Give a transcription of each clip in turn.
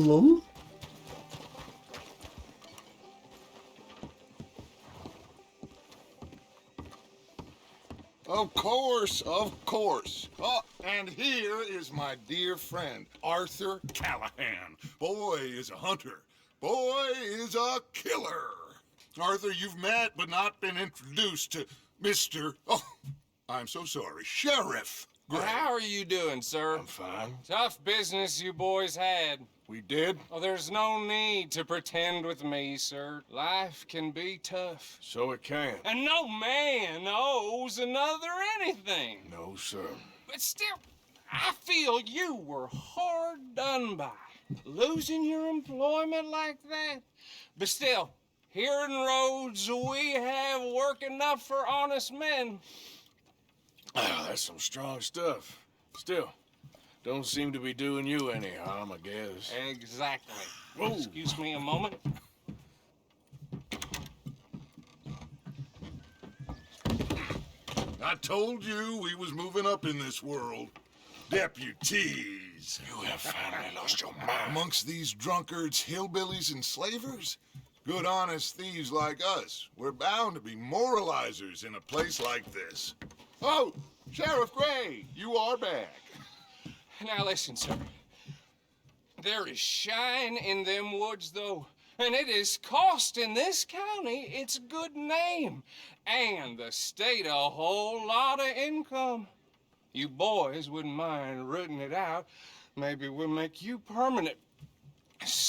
лол? Of course, of course. Oh, and here is my dear friend, Arthur Callahan. Boy is a hunter. Boy is a killer. Arthur, you've met but not been introduced to Mr. Oh, I'm so sorry, Sheriff Gray. How are you doing, sir? I'm fine. Tough business you boys had. We did? Oh, there's no need to pretend with me, sir. Life can be tough. So it can. And no man owes another anything. No, sir. But still, I feel you were hard done by. Losing your employment like that. But still, here in Rhodes, we have work enough for honest men. Oh, that's some strong stuff. Still, don't seem to be doing you any harm, I guess. Exactly. Whoa. Excuse me a moment. I told you we was moving up in this world. Deputies. You have finally lost your mind. Amongst these drunkards, hillbillies, and slavers? Good honest thieves like us. We're bound to be moralizers in a place like this. Oh, Sheriff Gray, you are back. Now listen, sir. There is shine in them woods, though, and it is costing this county its good name, and the state a whole lot of income. You boys wouldn't mind rooting it out. Maybe we'll make you permanent.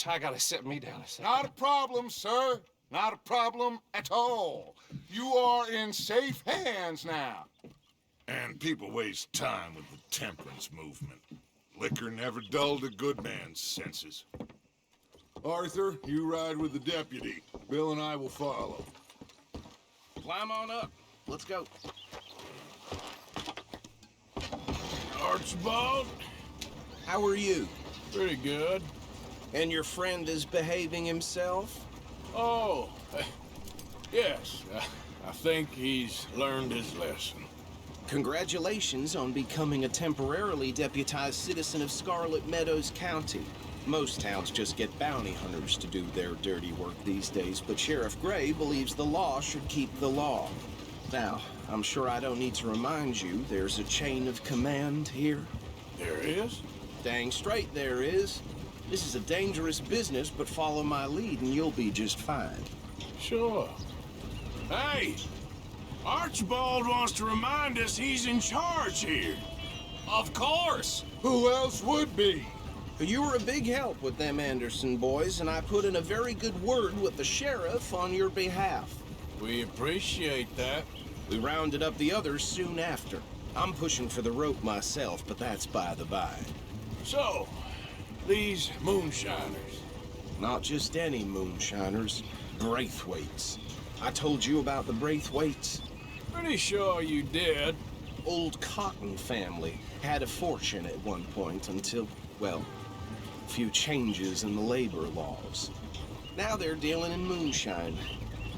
I gotta set me down a second. Not a problem, sir. Not a problem at all. You are in safe hands now. And people waste time with the temperance movement. Liquor never dulled a good man's senses. Arthur, you ride with the deputy. Bill and I will follow. Climb on up. Let's go. Archibald? How are you? Pretty good. And your friend is behaving himself? Oh, yes. I think he's learned his lesson. Congratulations on becoming a temporarily deputized citizen of Scarlet Meadows County. Most towns just get bounty hunters to do their dirty work these days, but Sheriff Gray believes the law should keep the law. Now, I'm sure I don't need to remind you there's a chain of command here. There is? Dang straight there is. This is a dangerous business, but follow my lead and you'll be just fine. Sure. Hey! Archibald wants to remind us he's in charge here. Of course! Who else would be? You were a big help with them Anderson boys, and I put in a very good word with the sheriff on your behalf. We appreciate that. We rounded up the others soon after. I'm pushing for the rope myself, but that's by the by. So, these moonshiners. Not just any moonshiners, Braithwaites. I told you about the Braithwaites. Pretty sure you did. Old Cotton family had a fortune at one point until, well, a few changes in the labor laws. Now they're dealing in moonshine.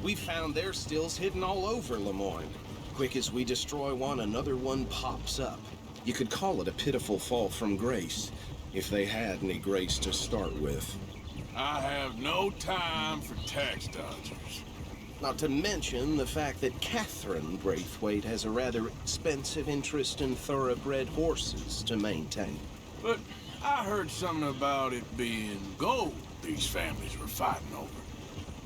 We found their stills hidden all over Lemoyne. Quick as we destroy one, another one pops up. You could call it a pitiful fall from grace, if they had any grace to start with. I have no time for tax dodgers. Not to mention the fact that Catherine Braithwaite has a rather expensive interest in thoroughbred horses to maintain. But I heard something about it being gold these families were fighting over.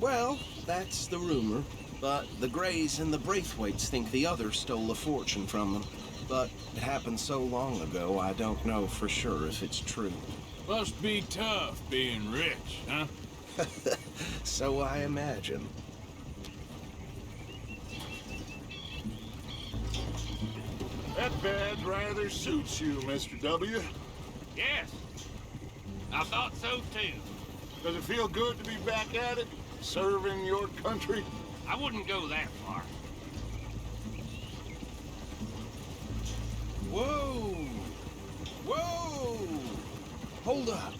Well, that's the rumor. But the Grays and the Braithwaites think the other stole a fortune from them. But it happened so long ago, I don't know for sure if it's true. Must be tough being rich, huh? So I imagine. That badge rather suits you, Mr. W. Yes, I thought so too. Does it feel good to be back at it? Serving your country? I wouldn't go that far. Whoa! Whoa! Hold up.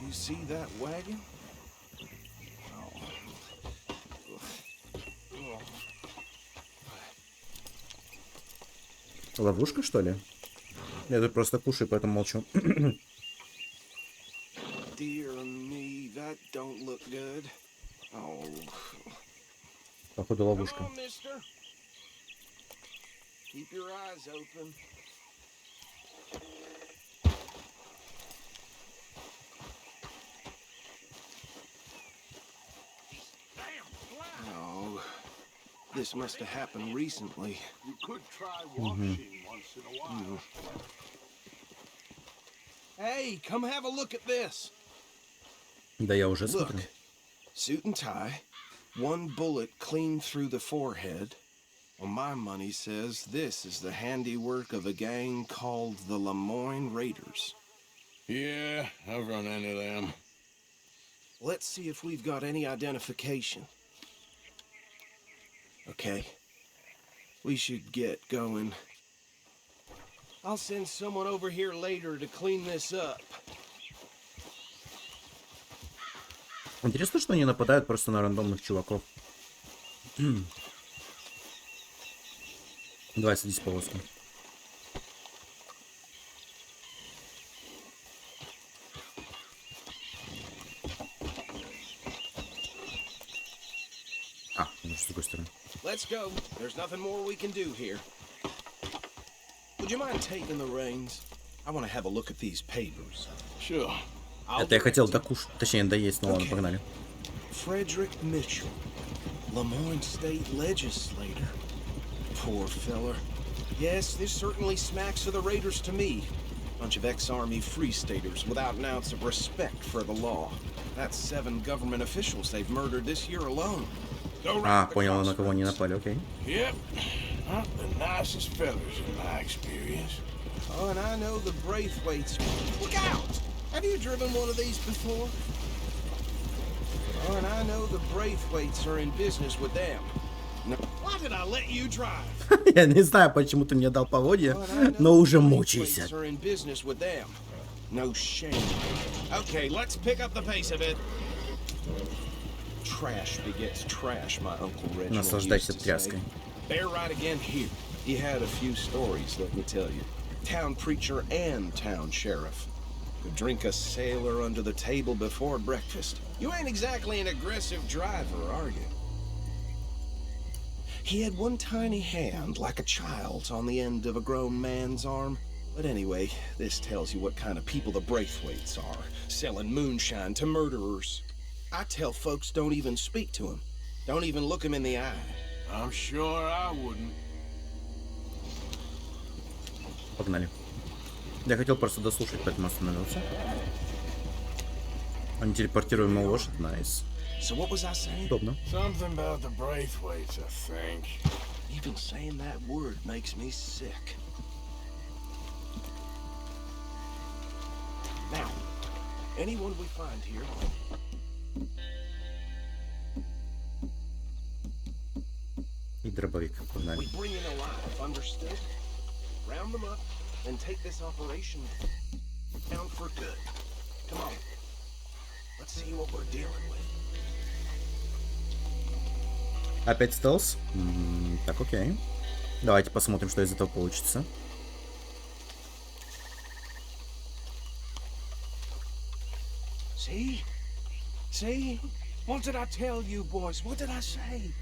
You see that wagon? Ловушка, что ли? Я тут просто кушаю, поэтому молчу. Do don't look good. Oh. Походу ловушка. Come on, mister. Keep your eyes open. Oh, this must have happened recently. You could try washing once in a while. Hey, come have a look at this. Да я уже Look, смотрю. suit and tie, one bullet clean through the forehead. Well, my money says this is the handiwork of a gang called the Lemoyne Raiders. Yeah, I've run into them. Let's see if we've got any identification. Okay. We should get going. I'll send someone over here later to clean this up. Интересно, что они нападают просто на рандомных чуваков. Давай, садись в полоску. А, ну с другой стороны. Let's go. There's nothing more we can do here. Would you mind taking the reins? I want to have a look at these papers. Sure. Это я хотел докушать, точнее доесть, но ладно, погнали. Frederick Mitchell, Lemoyne State Legislator. Poor feller. Yes, this certainly smacks of the Raiders to me. Bunch of ex-army free staters without an ounce of respect for the law. That's 7 government officials they've murdered this year alone. А, понял, на кого они напали, окей. Yep. Not the nicest fellas in my experience. Oh, and I know the Braithwaites. Look out! Have you driven one of these before? Oh, and I know the Braithwaites are in business with them. No. Why did I let you drive? Я не знаю, почему ты мне дал поводья, но уже мучайся. Are in business with them. No shame. Okay, let's pick up the pace a bit. Trash begets trash, my Uncle Reginald Наслаждайся used to тряской. say. Bear right again here. He had a few stories, let me tell you. Town preacher and town sheriff. Could drink a sailor under the table before breakfast. You ain't exactly an aggressive driver, are you? He had one tiny hand, like a child's, on the end of a grown man's arm. But anyway, this tells you what kind of people the Braithwaites are, selling moonshine to murderers. I tell folks don't even speak to him. Don't even look him in the eye. I'm sure I wouldn't. Погнали. Я хотел просто дослушать, поэтому остановился. Они телепортируемая лошадь, найс. So what was I saying? Удобно. Something about the Braithwaites, I think. Even saying that word makes me sick. Now, anyone we find here. И дробовик, погнали. We bring in alive, understood? Round them up and take this operation down for good. Come on. Let's see what we're dealing with. Опять стелс? Так, окей. Давайте посмотрим, что из этого получится. See? See? What did I tell you, boys? What did I say?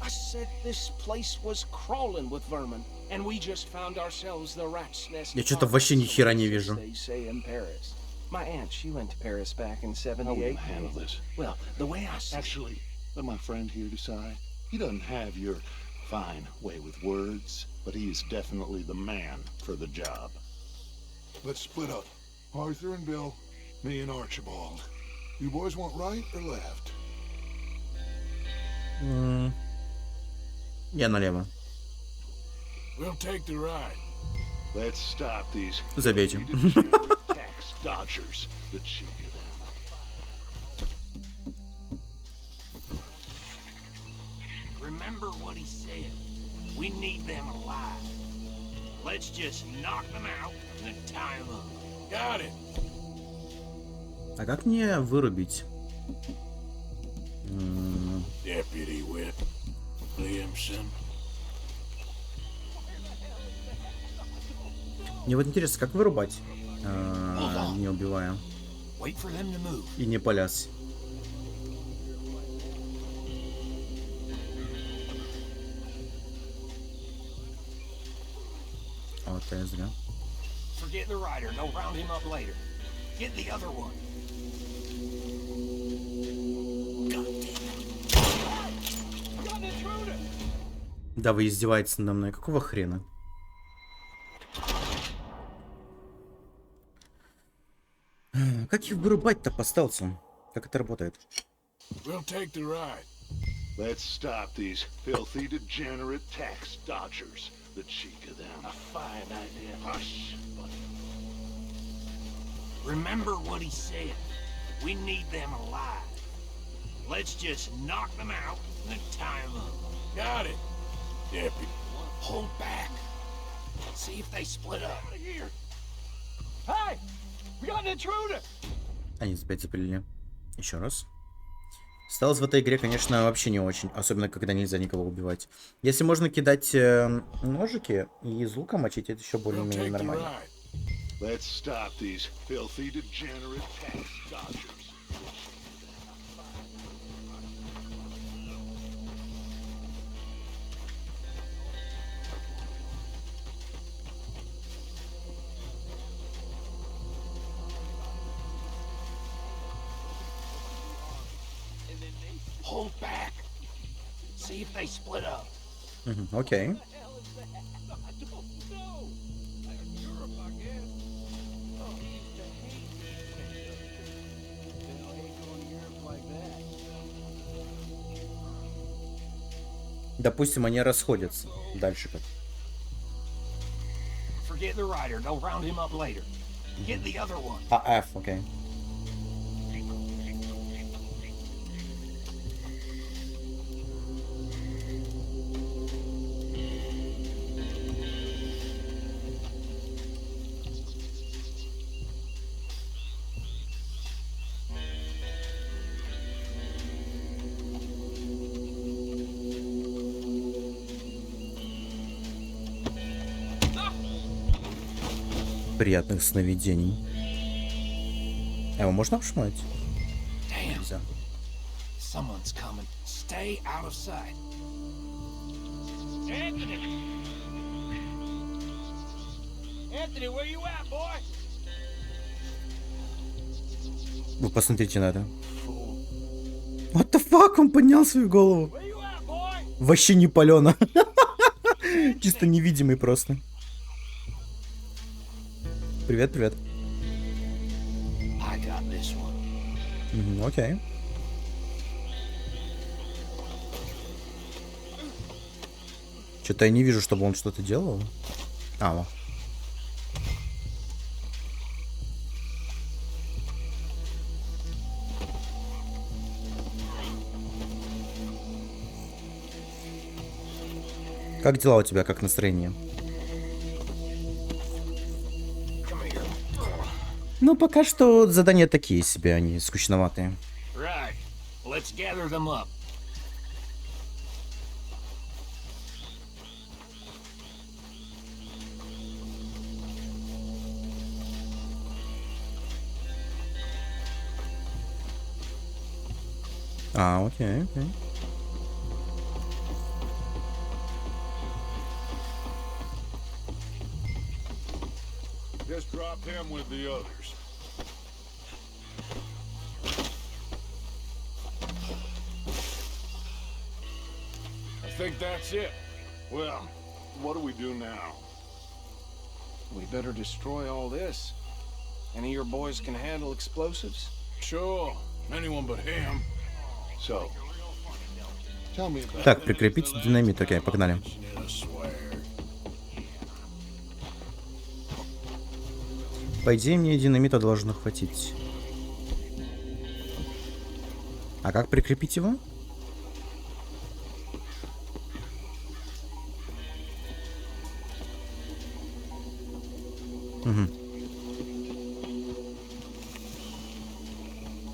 I said this place was crawling with vermin, and we just found ourselves the rat's nest. Я что-то вообще ни хера не вижу. They say in Paris. My aunt, she went to Paris back in How will '78. you handle this? Well, the way I see Actually, let my friend here decide. He doesn't have your fine way with words, but he is definitely the man for the job. Let's split up. Arthur and Bill, me and Archibald. You boys want right or left? Я налево. We'll take the right. Let's stop these Забейте. tax dodgers that cheat you them. Remember what he said. We need them alive. Let's just knock them out and tie them up. Got it. А как мне вырубить? Deputy Whip Williamson. Мне вот интересно, как вырубать, не убивая Wait for them to move. и не палясь. это я зря. Forget the rider. Go round him up later. Get the other one. Да, вы издеваетесь надо мной. Какого хрена? Как их вырубать-то по стелсу? Как это работает? We'll take the ride. Let's stop these filthy, degenerate tax dodgers. The cheek of them. A fine idea. Hush. Remember what he said. We need them alive. Let's just knock them out and then tie them up. Got it, Deputy. Hold back. See if they split up. Hey! We got an intruder! Они опять запилили. Еще раз. Стелс в этой игре, конечно, вообще не очень. Особенно, когда нельзя никого убивать. Если можно кидать ножики и из лука мочить, это еще We'll более-менее take the нормально. ride. Let's stop these filthy, degenerate tax dodgers. Hold back. See if they split up. Окей. Допустим, они расходятся. Дальше как? Forget the rider. Go round him up later. Get the other one. F, окей. Приятных сновидений. А его можно обшмать? Damn. Нельзя. Someone's coming. Stay out of sight. Anthony! Anthony, where you at, boy? Вы посмотрите на это. What the fuck? Он поднял свою голову. Where you at, boy? Вообще не палено. Чисто невидимый просто. Привет, привет. I got this one. Окей. Что-то я не вижу, чтобы он что-то делал. Во. Как дела у тебя, как настроение? Ну, пока что задания такие себе, они скучноватые. Right. Let's gather them up. Окей, окей. Just drop him with the others. I think that's it. Well, what do we do now? We better destroy all this. Any of your boys can handle explosives? Sure, anyone but him. So, tell me about Так, прикрепить динамит, окей, погнали. I swear. По идее, мне динамита должно хватить. А как прикрепить его?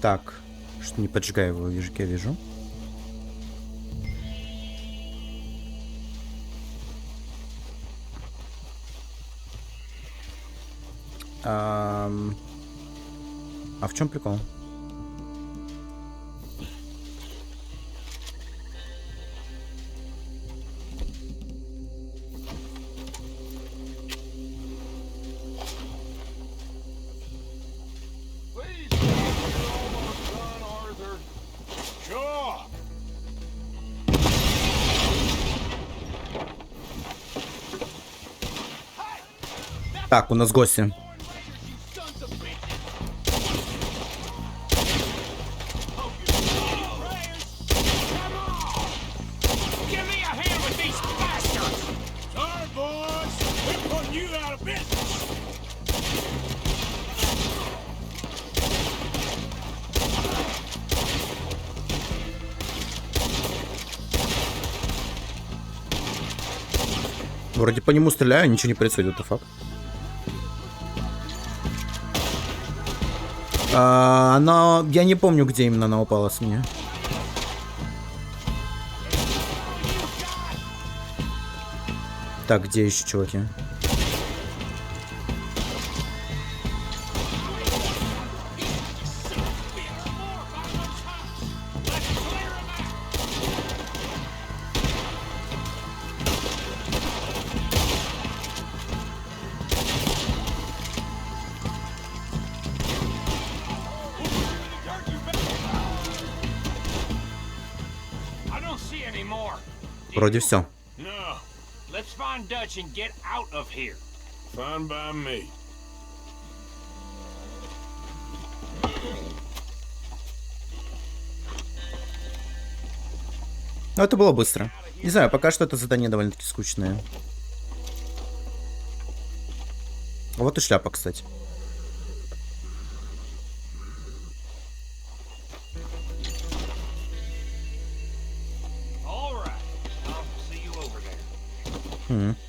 Так, что не поджигаю его, я вижу. А в чем прикол? Так, у нас гости. Вроде по нему стреляю, ничего не происходит, это факт. Она... Я не помню, где именно она упала с меня. Так, где еще чуваки? Вроде все. No. Let's find Dutch and get out of here. Fine by me. Но это было быстро. Не знаю, пока что это задание довольно-таки скучное. Вот и шляпа, кстати.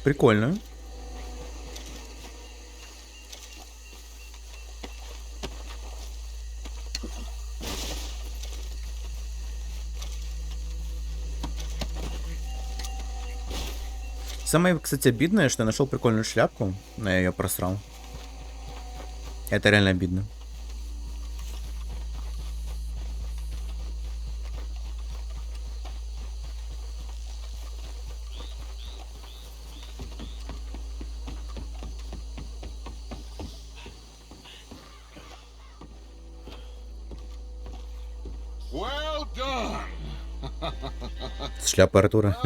Прикольно. Самое, кстати, обидное, что я нашел прикольную шляпку, но я ее просрал. Это реально обидно. Well done. Шляпа Артура.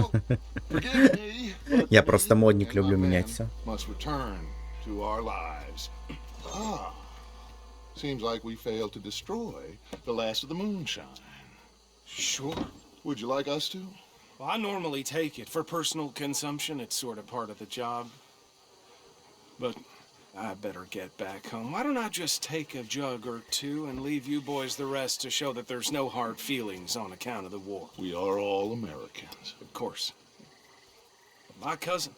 Я просто модник, люблю менять все. Must return to our lives. Ah, seems like we failed to destroy the last of the moonshine. Sure. Would you like us to? Well, I normally take it. For personal consumption, it's sort of part of the job. But I better get back home. Why don't I just take a jug or two and leave you boys the rest to show that there's no hard feelings on account of the war? We are all Americans. Of course. My cousin,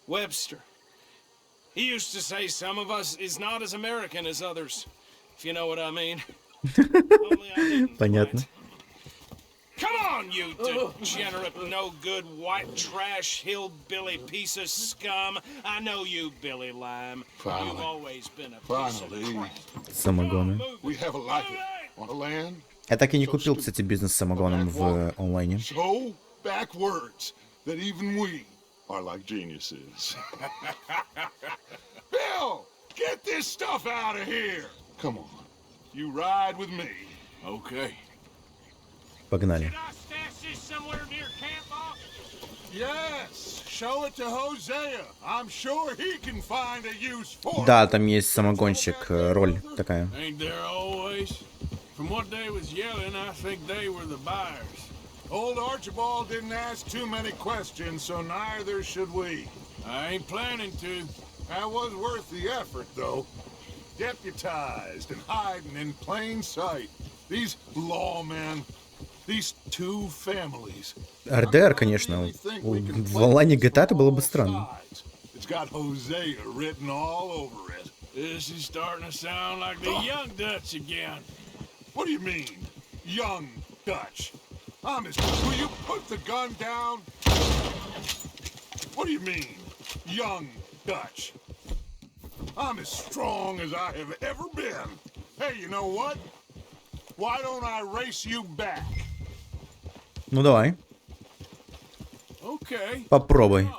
Webster, he used to say some of us is not as American as others, if you know what I mean. Only I didn't. Понятно. Come on, you degenerate, no-good, white trash, hillbilly piece of scum. I know you, Billy Lime. Finally. You've always been a piece Finally. of crap. Самогоны. We have a like it on the land. Я так и не купил, кстати, бизнес с самогоном в онлайне. So backwards that even we are like geniuses. Bill, get this stuff out of here. Come on, you ride with me. Okay. Погнали. Did I stash this somewhere near camp, boss? Yes, show it to Hosea. I'm sure he can find a use for it. Да, там есть самогонщик, роль такая. Ain't there always? From what they was yelling, I think they were the buyers. Old Archibald didn't ask too many questions, so neither should we. I ain't planning to. That was worth the effort, though. Deputized and hiding in plain sight. These lawmen, these two families. РДР, конечно. В онлайне GTA это было бы странно. It's got Hosea written all over it. This is starting to sound like the young Dutch again. What do you mean, young Dutch? Honest, will you put the gun down? What do you mean, young Dutch? I'm as strong as I have ever been. Hey, you know what? Why don't I race you back? Ну давай, Okay. попробуй.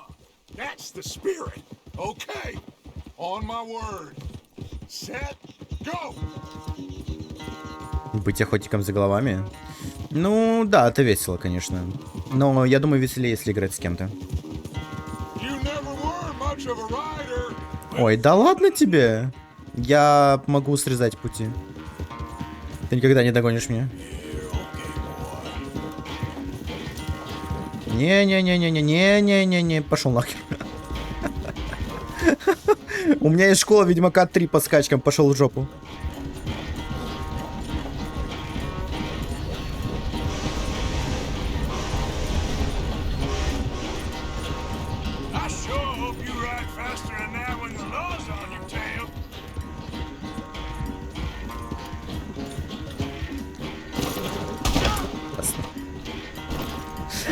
That's the spirit. Okay. On my word. Set, go. Быть охотником за головами. Ну да, это весело, конечно. Но я думаю, веселее, если играть с кем-то. You never were much of a rider. Ой, да ладно тебе. Я могу срезать пути. Ты никогда не догонишь меня. Не-не-не-не-не-не-не-не-не. Пошел нахер. У меня есть школа Ведьмака 3 по скачкам. Пошел в жопу.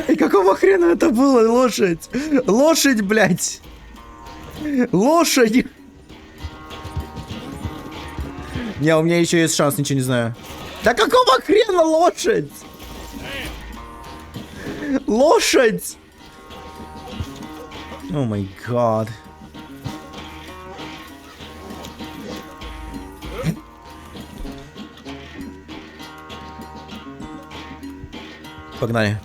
И какого хрена это было, лошадь? Лошадь, блядь! Лошадь! Не, у меня еще есть шанс, ничего не знаю. Да какого хрена лошадь? Лошадь! О май гад. Погнали.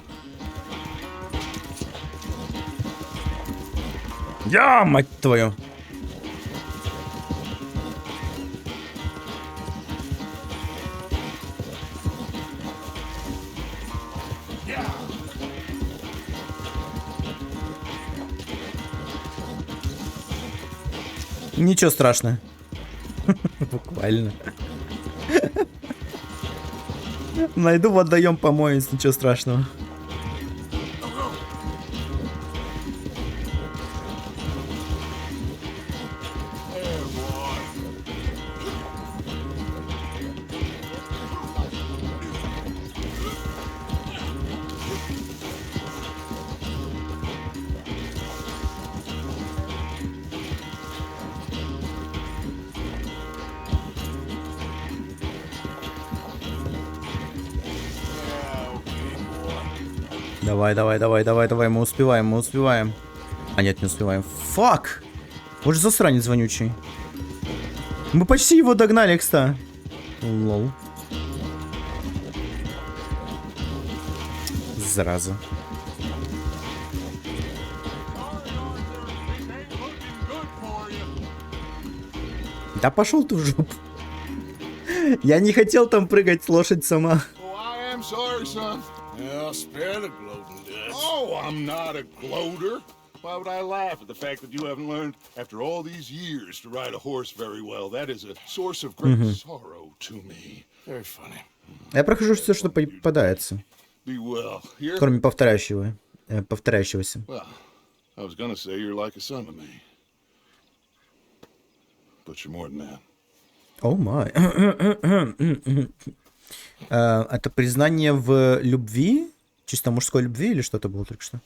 Я, мать твою. Ничего страшного. Буквально. Найду водоем, помоюсь, ничего страшного. Давай, мы успеваем. А нет, не успеваем. Фак! Вот же засранец вонючий. Мы почти его догнали, кстати. Лол. Зараза. Да пошел ты в жопу. Я не хотел там прыгать, лошадь сама. Well, spare the gloating, Dutch. Oh, I'm not a gloater. Why would I laugh at the fact that you haven't learned, after all these years, to ride a horse very well? That is a source of great sorrow to me. Very funny. Я прохожу все, что попадается. Be well. Here? Кроме повторяющегося. Well, I was gonna say you're like a son to me. But you're more than that. О май. Это признание в любви? Чисто мужской любви или что-то было только что?